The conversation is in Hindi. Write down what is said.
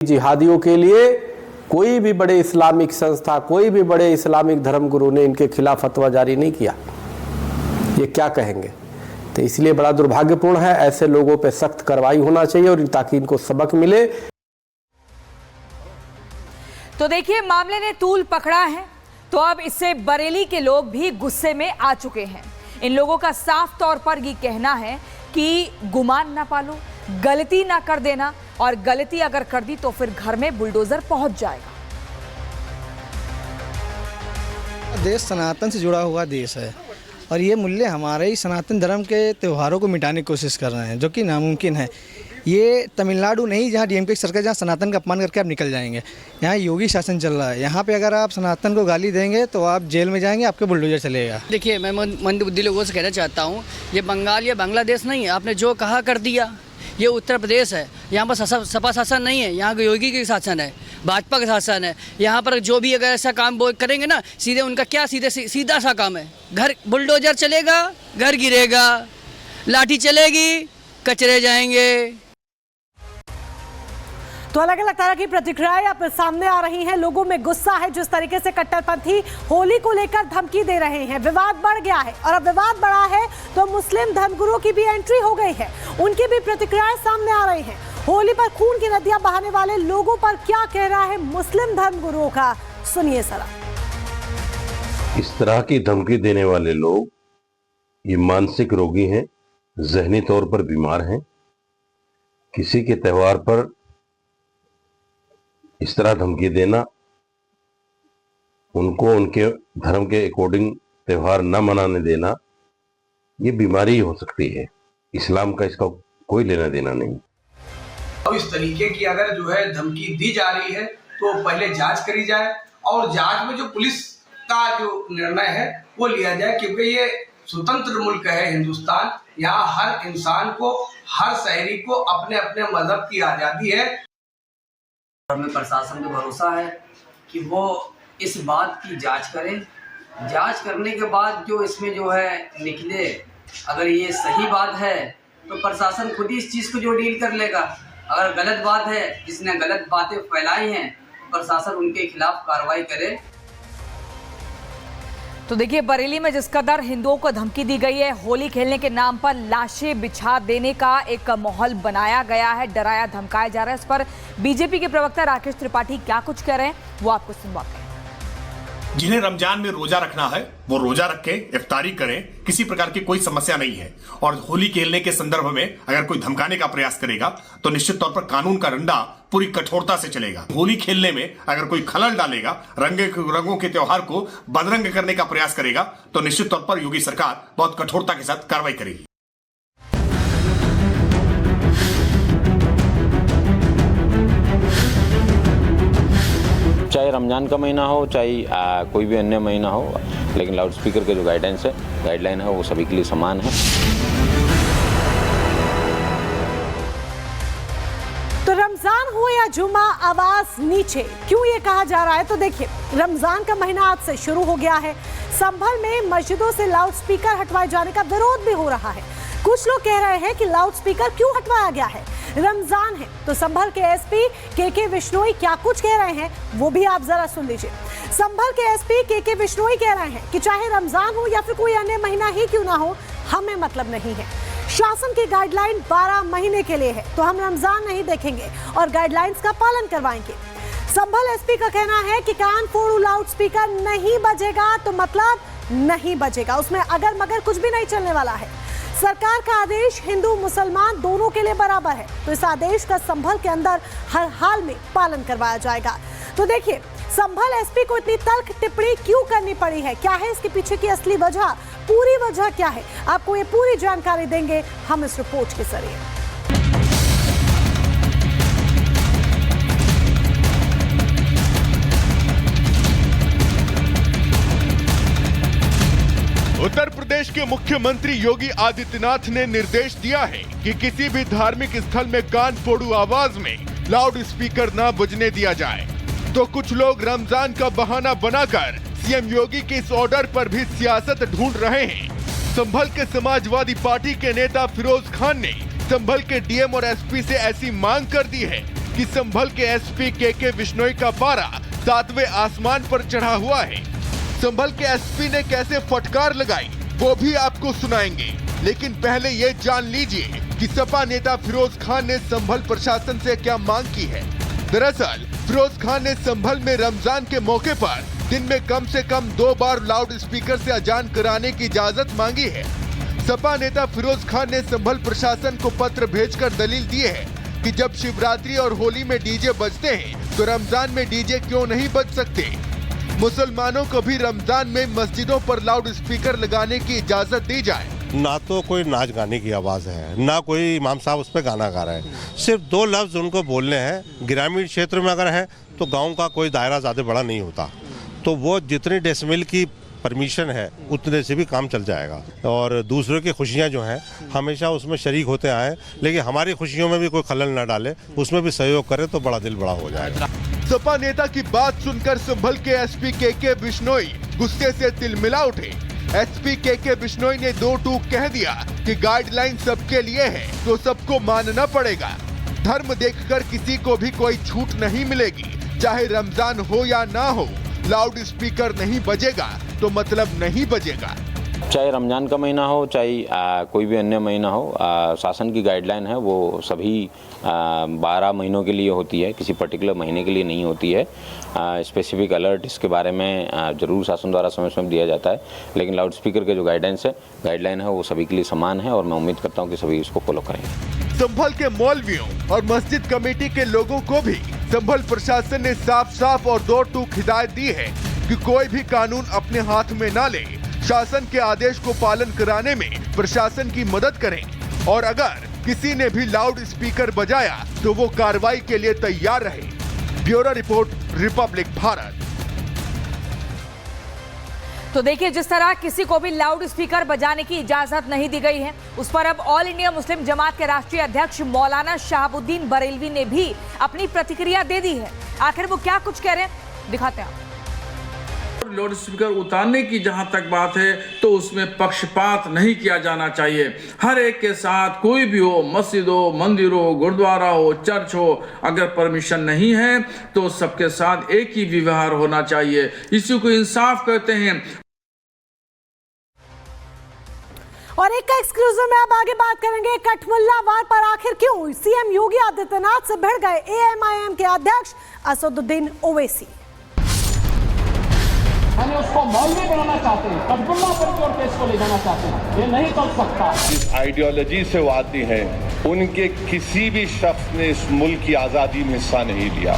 जिहादियों के लिए कोई भी बड़े इस्लामिक संस्था, कोई भी बड़े इस्लामिक धर्मगुरु ने इनके खिलाफ फतवा जारी नहीं किया। ये क्या कहेंगे? तो इसलिए बड़ा दुर्भाग्यपूर्ण है। ऐसे लोगों पे सख्त कार्रवाई होना चाहिए और ताकि इनको सबक मिले। तो देखिए, मामले ने तूल पकड़ा है, तो अब इससे बरेली के लोग भी गुस्से में आ चुके हैं। इन लोगों का साफ तौर पर ये कहना है कि गुमान ना पालो, गलती ना कर देना, और गलती अगर कर दी तो फिर घर में बुलडोजर पहुंच जाएगा। देश सनातन से जुड़ा हुआ देश है और ये मूल्य हमारे ही सनातन धर्म के त्योहारों को मिटाने की कोशिश कर रहे हैं, जो कि नामुमकिन है। ये तमिलनाडु नहीं जहाँ डीएमके की सरकार, जहाँ सनातन का अपमान करके आप निकल जाएंगे। यहाँ योगी शासन चल रहा है, यहाँ पे अगर आप सनातन को गाली देंगे तो आप जेल में जाएंगे, आपके बुलडोजर चलेगा। देखिए, मैं मंदबुद्धि लोगों से कहना चाहता हूँ, ये बंगाल या बांग्लादेश नहीं है। आपने जो कहा कर दिया। ये उत्तर प्रदेश है, यहाँ पर सपा शासन नहीं है, यहाँ योगी की शासन है, भाजपा का शासन है। यहाँ पर जो भी अगर ऐसा काम वो करेंगे ना, सीधे उनका क्या सीधा सा काम है, घर बुलडोजर चलेगा, घर गिरेगा, लाठी चलेगी, कचरे जाएंगे। तो अलग अलग तरह की प्रतिक्रियाएं अब सामने आ रही हैं। लोगों में गुस्सा है, जिस तरीके से कट्टरपंथी होली को लेकर धमकी दे रहे हैं। विवाद बढ़ गया है और अब विवाद बढ़ा है तो मुस्लिम धर्मगुरुओं की भी एंट्री हो गई है, उनकी भी प्रतिक्रियाएं सामने आ रही हैं। होली पर खून की नदियां बहाने वाले लोगों पर क्या कह रहा है मुस्लिम धर्मगुरुओं का, सुनिए जरा। इस तरह की धमकी देने वाले लोग ये मानसिक रोगी हैं, जहनी तौर पर बीमार हैं। किसी के त्योहार पर इस तरह धमकी देना, उनको उनके धर्म के अकॉर्डिंग त्योहार न मनाने देना, ये बीमारी हो सकती है। इस्लाम का इसका कोई लेना देना नहीं। अब इस तरीके की अगर जो है धमकी दी जा रही है तो पहले जांच करी जाए और जांच में जो पुलिस का जो निर्णय है वो लिया जाए, क्योंकि ये स्वतंत्र मुल्क है हिंदुस्तान। यहाँ हर इंसान को, हर शहरी को अपने अपने मजहब की आज़ादी है। हमें प्रशासन पे भरोसा है कि वो इस बात की जांच करें। जांच करने के बाद जो इसमें जो है निकले, अगर ये सही बात है तो प्रशासन खुद ही इस चीज़ को जो डील कर लेगा। अगर गलत बात है, जिसने गलत बातें फैलाई हैं, प्रशासन उनके खिलाफ कार्रवाई करे। तो देखिए, बरेली में जिस कदर हिंदुओं को धमकी दी गई है, होली खेलने के नाम पर लाशें बिछा देने का एक माहौल बनाया गया है, डराया धमकाया जा रहा है। इस पर बीजेपी के प्रवक्ता राकेश त्रिपाठी क्या कुछ कह रहे हैं, वो आपको सुनवाते हैं। जिन्हें रमजान में रोजा रखना है वो रोजा रख के इफ्तारी करें, किसी प्रकार की कोई समस्या नहीं है। और होली खेलने के संदर्भ में अगर कोई धमकाने का प्रयास करेगा तो निश्चित तौर पर कानून का डंडा पूरी कठोरता से चलेगा। होली खेलने में अगर कोई खलल डालेगा, रंगों के त्योहार को बदरंग करने का प्रयास करेगा, तो निश्चित तौर पर योगी सरकार बहुत कठोरता के साथ कार्रवाई करेगी। चाहे रमजान का महीना हो, चाहे कोई भी अन्य महीना हो, लेकिन लाउड स्पीकर के जो गाइडलाइन है वो सभी के लिए समान है। तो रमजान हो या जुमा, आवाज नीचे, क्यों ये कहा जा रहा है? तो देखिए, रमजान का महीना आज से शुरू हो गया है। संभल में मस्जिदों से लाउड स्पीकर हटवाए जाने का विरोध भी हो रहा है। कुछ लोग कह रहे हैं कि लाउड स्पीकर क्यों हटवाया गया है, रमजान है। तो संभल के एसपी के विश्नोई क्या कुछ कह रहे हैं, वो भी आप जरा सुन लीजिए। संभल के एसपी के विश्नोई कह रहे हैं कि चाहे रमजान हो या फिर कोई अन्य महीना ही क्यों ना हो, हमें मतलब नहीं है। शासन की गाइडलाइन 12 महीने के लिए है, तो हम रमजान नहीं देखेंगे और गाइडलाइंस का पालन करवाएंगे। संभल एसपी का कहना है कि कान फोड़ू लाउड स्पीकर नहीं बजेगा तो मतलब नहीं बजेगा, उसमें अगर मगर कुछ भी नहीं चलने वाला है। सरकार का आदेश हिंदू मुसलमान दोनों के लिए बराबर है, तो इस आदेश का संभल के अंदर हर हाल में पालन करवाया जाएगा। तो देखिए, संभल एसपी को इतनी तल्ख टिप्पणी क्यों करनी पड़ी है, क्या है इसके पीछे की असली वजह, पूरी वजह क्या है, आपको ये पूरी जानकारी देंगे हम इस रिपोर्ट के जरिए। उत्तर प्रदेश के मुख्यमंत्री योगी आदित्यनाथ ने निर्देश दिया है कि किसी भी धार्मिक स्थल में कान फोड़ू आवाज में लाउड स्पीकर न बजने दिया जाए। तो कुछ लोग रमजान का बहाना बनाकर सीएम योगी के इस ऑर्डर पर भी सियासत ढूंढ रहे हैं। संभल के समाजवादी पार्टी के नेता फिरोज खान ने संभल के डीएम और एसपी से ऐसी मांग कर दी है कि संभल के एसपी के बिश्नोई का पारा 7वें आसमान पर चढ़ा हुआ है। संभल के एसपी ने कैसे फटकार लगाई वो भी आपको सुनाएंगे, लेकिन पहले ये जान लीजिए कि सपा नेता फिरोज खान ने संभल प्रशासन से क्या मांग की है। दरअसल फिरोज खान ने संभल में रमजान के मौके पर दिन में कम से कम 2 बार लाउड स्पीकर से अजान कराने की इजाजत मांगी है। सपा नेता फिरोज खान ने संभल प्रशासन को पत्र भेजकर दलील दी है कि जब शिवरात्रि और होली में डीजे बजते हैं तो रमजान में डीजे क्यों नहीं बज सकते। मुसलमानों को भी रमजान में मस्जिदों पर लाउड स्पीकर लगाने की इजाजत दी जाए। ना तो कोई नाच गाने की आवाज़ है, ना कोई इमाम साहब उस पर गाना गा रहे हैं, सिर्फ 2 लफ्ज़ उनको बोलने हैं। ग्रामीण क्षेत्र में अगर है तो गांव का कोई दायरा ज़्यादा बड़ा नहीं होता, तो वो जितनी डेसिबल की परमिशन है उतने से भी काम चल जाएगा। और दूसरों की खुशियां जो हैं हमेशा उसमें शरीक होते आए, लेकिन हमारी खुशियों में भी कोई खलल न डाले, उसमें भी सहयोग करे तो बड़ा दिल बड़ा हो जाएगा। सपा नेता की बात सुनकर संभल के एसपी के बिश्नोई गुस्से से तिलमिला उठे। एसपी के बिश्नोई ने 2 टूक कह दिया कि गाइडलाइन सबके लिए है तो सबको मानना पड़ेगा। धर्म देखकर किसी को भी कोई छूट नहीं मिलेगी, चाहे रमजान हो या ना हो। लाउड स्पीकर नहीं बजेगा तो मतलब नहीं बजेगा। चाहे रमज़ान का महीना हो, चाहे कोई भी अन्य महीना हो, शासन की गाइडलाइन है वो सभी 12 महीनों के लिए होती है, किसी पर्टिकुलर महीने के लिए नहीं होती है। स्पेसिफिक अलर्ट इसके बारे में ज़रूर शासन द्वारा समय समय दिया जाता है, लेकिन लाउड स्पीकर के जो गाइडलाइन है वो सभी के लिए समान है और मैं उम्मीद करता हूँ कि सभी इसको फॉलो करेंगे। संभल के मौलवियों और मस्जिद कमेटी के लोगों को भी संभल प्रशासन ने साफ और 2 टूक हिदायत दी है कि कोई भी कानून अपने हाथ में ना ले, शासन के आदेश को पालन कराने में प्रशासन की मदद करें और अगर किसी ने भी लाउड स्पीकर बजाया तो वो कार्रवाई के लिए तैयार रहे। Bureau report, Republic Bharat. तो देखिए, जिस तरह किसी को भी लाउड स्पीकर बजाने की इजाजत नहीं दी गई है, उस पर अब ऑल इंडिया मुस्लिम जमात के राष्ट्रीय अध्यक्ष मौलाना शहाबुद्दीन बरेलवी ने भी अपनी प्रतिक्रिया दे दी है। आखिर वो क्या कुछ कह रहे हैं, दिखाते हैं। लाउड स्पीकर उतारने की जहां तक बात है तो उसमें पक्षपात नहीं किया जाना चाहिए। हर एक के साथ कोई भी हो, मस्जिद हो, मंदिर हो, गुरुद्वारा हो, चर्च हो, अगर परमिशन नहीं है तो सबके साथ एक ही व्यवहार होना चाहिए। इसी को इंसाफ कहते हैं। और एक एक्सक्लूसिव में अब आगे बात करेंगे कठमुल्ला वार पर आखिर क्यों सीएम योगी आदित्यनाथ से भिड़ गए एएमआईएम के अध्यक्ष असदुद्दीन ओवैसी। यानी उसको मौलवी बनाना चाहते हैं, कठपुल्ला पर की ओर केस को ले जाना चाहते हैं, ये नहीं चल सकता। जिस आइडियोलॉजी से वो आती हैं, उनके किसी भी शख्स ने इस मुल्क की आज़ादी में हिस्सा नहीं लिया।